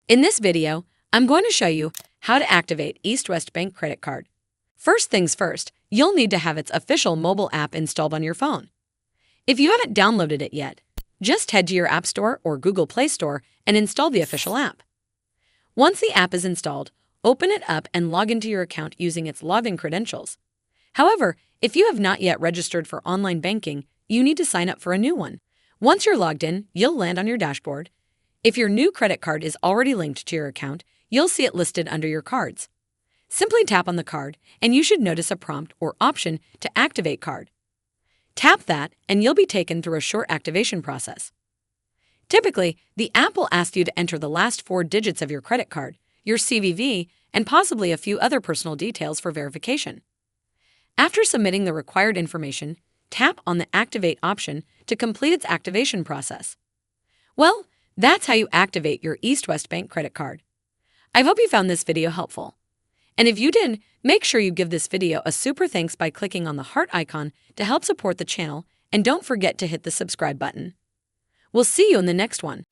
In this video, I'm going to show you how to activate EastWest Bank credit card. First things first, you'll need to have its official mobile app installed on your phone. If you haven't downloaded it yet, just head to your App Store or Google Play Store and install the official app. Once the app is installed, open it up and log into your account using its login credentials. However, if you have not yet registered for online banking, you need to sign up for a new one. Once you're logged in, you'll land on your dashboard. If your new credit card is already linked to your account, you'll see it listed under your cards. Simply tap on the card, and you should notice a prompt or option to activate card. Tap that, and you'll be taken through a short activation process. Typically, the app will ask you to enter the last 4 digits of your credit card, your CVV, and possibly a few other personal details for verification. After submitting the required information, tap on the Activate option to complete its activation process. Well, that's how you activate your EastWest Bank credit card. I hope you found this video helpful. And if you did, make sure you give this video a super thanks by clicking on the heart icon to help support the channel, and don't forget to hit the subscribe button. We'll see you in the next one.